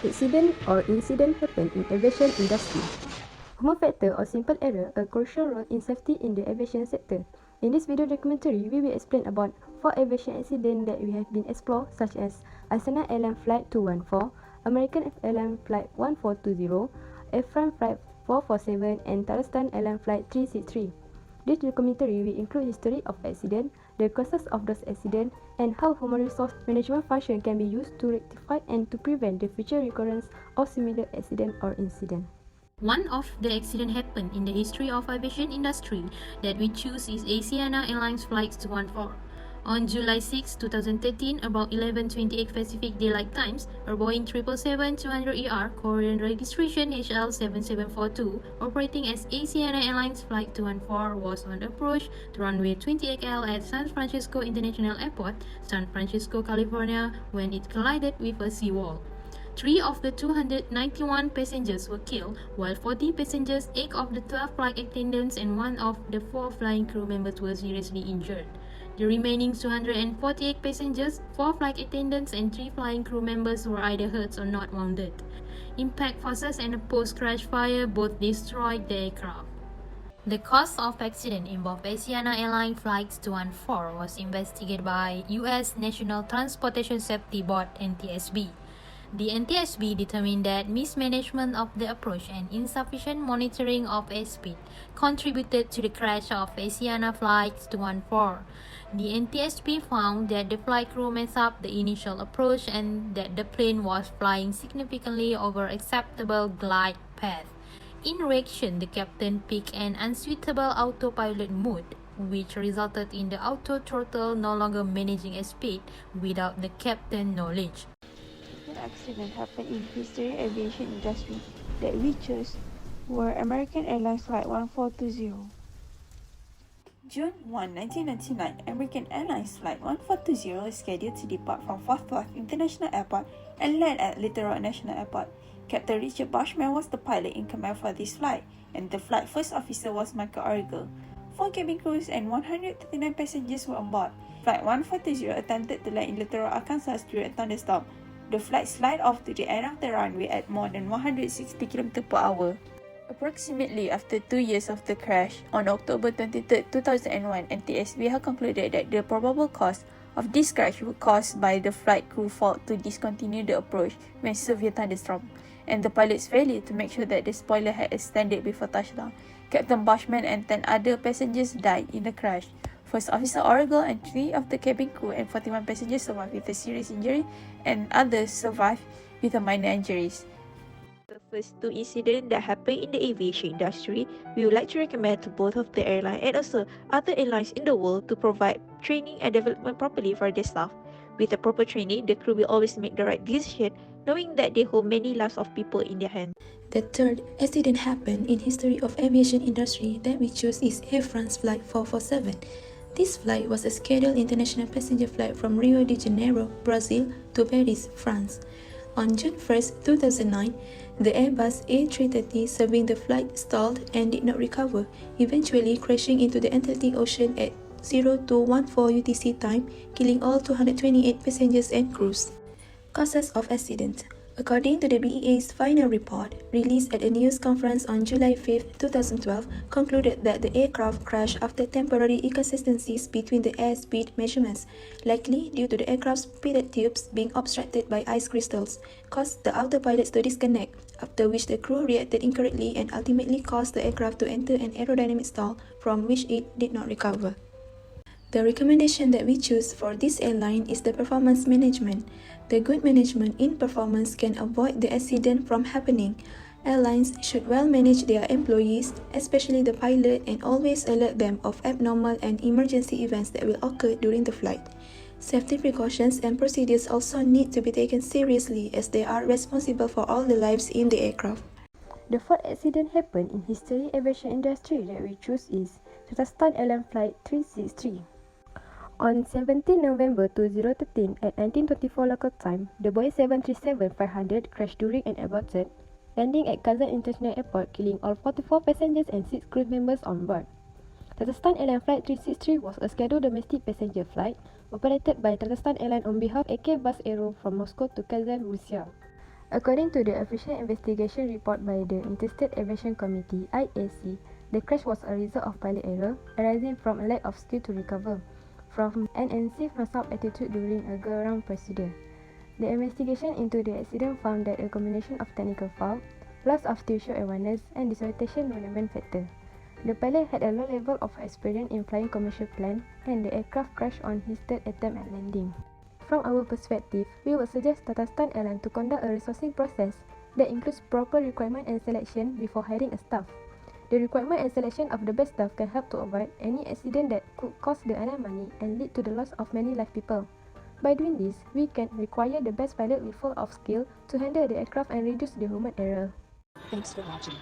Accident or incident happen in aviation industry. Human factor or simple error a crucial role in safety in the aviation sector. In this video documentary, we will explain about 4 aviation accidents that we have been explored, such as Airline Airline Flight 214, American Airline Flight 1420, Airline Flight 447, and Talistan Airline Flight 363. This documentary will include history of accident, the causes of those accidents, and how human resource management function can be used to rectify and to prevent the future recurrence of similar accident or incident. One of the accidents happened in the history of aviation industry that we choose is Asiana Airlines Flight 214. On July 6, 2013, about 11:28 Pacific Daylight Times, a Boeing 777-200ER Korean registration HL7742 operating as Asiana Airlines Flight 214 was on approach to runway 28L at San Francisco International Airport, San Francisco, California, when it collided with a seawall. 3 of the 291 passengers were killed, while 40 passengers, 8 of the 12 flight attendants, and 1 of the 4 flying crew members were seriously injured. The remaining 248 passengers, 4 flight attendants, and 3 flying crew members were either hurt or not wounded. Impact forces and a post-crash fire both destroyed the aircraft. The cause of accident involved Asiana Airline Flight 214 was investigated by U.S. National Transportation Safety Board (NTSB). The NTSB determined that mismanagement of the approach and insufficient monitoring of airspeed contributed to the crash of Asiana Flight 214. The NTSB found that the flight crew messed up the initial approach and that the plane was flying significantly over acceptable glide path. In reaction, the captain picked an unsuitable autopilot mode, which resulted in the auto throttle no longer managing airspeed without the captain's knowledge. Accident happened in history aviation industry that we chose were American Airlines Flight 1420. June 1, 1999, American Airlines Flight 1420 was scheduled to depart from Fort Worth International Airport and land at Little Rock National Airport. Captain Richard Bushman was the pilot in command for this flight, and the flight first officer was Michael Origal. 4 cabin crews and 139 passengers were on board. Flight 1420 attempted to land in Little Rock, Arkansas during a thunderstorm. The flight slid off to the end of the runway at more than 160 km per hour. Approximately after 2 years of the crash, on October 23, 2001, NTSB had concluded that the probable cause of this crash was caused by the flight crew fault to discontinue the approach when severe thunderstorm, and the pilot's failure to make sure that the spoiler had extended before touchdown. Captain Bushman and 10 other passengers died in the crash. First Officer Origal and 3 of the cabin crew and 41 passengers survived with a serious injury, and others survived with minor injuries. The first 2 incidents that happened in the aviation industry, we would like to recommend to both of the airline and also other airlines in the world to provide training and development properly for their staff. With the proper training, the crew will always make the right decision, knowing that they hold many lives of people in their hands. The third accident happened in history of aviation industry that we choose is Air France Flight 447. This flight was a scheduled international passenger flight from Rio de Janeiro, Brazil to Paris, France. On June 1, 2009, the Airbus A330 serving the flight stalled and did not recover, eventually crashing into the Atlantic Ocean at 0214 UTC time, killing all 228 passengers and crews. Causes of accident. According to the BEA's final report, released at a news conference on July 5, 2012, concluded that the aircraft crashed after temporary inconsistencies between the airspeed measurements, likely due to the aircraft's pitot tubes being obstructed by ice crystals, caused the autopilots to disconnect, after which the crew reacted incorrectly and ultimately caused the aircraft to enter an aerodynamic stall from which it did not recover. The recommendation that we choose for this airline is the performance management. The good management in performance can avoid the accident from happening. Airlines should well manage their employees, especially the pilot, and always alert them of abnormal and emergency events that will occur during the flight. Safety precautions and procedures also need to be taken seriously as they are responsible for all the lives in the aircraft. The fourth accident happened in history aviation industry that we choose is Talistan Airline Flight 363. On 17 November 2013 at 1924 local time, the Boeing 737-500 crashed during an aborted landing at Kazan International Airport, killing all 44 passengers and 6 crew members on board. Talistan Airline Flight 363 was a scheduled domestic passenger flight operated by Talistan Airline on behalf of AK Bus Aero from Moscow to Kazan, Russia. According to the official investigation report by the Interstate Aviation Committee (IAC), the crash was a result of pilot error arising from a lack of skill to recover from an unsafe mess-up attitude during a go-around procedure. The investigation into the accident found that a combination of technical fault, loss of tissue awareness, and disorientation were the main factor. The pilot had a low level of experience in flying commercial plane, and the aircraft crashed on his third attempt at landing. From our perspective, we would suggest Tatarstan Airlines to conduct a resourcing process that includes proper recruitment and selection before hiring a staff. The recruitment and selection of the best staff can help to avoid any accident that could cost the airline money and lead to the loss of many live people. By doing this, we can require the best pilot with full of skill to handle the aircraft and reduce the human error. Thanks for watching.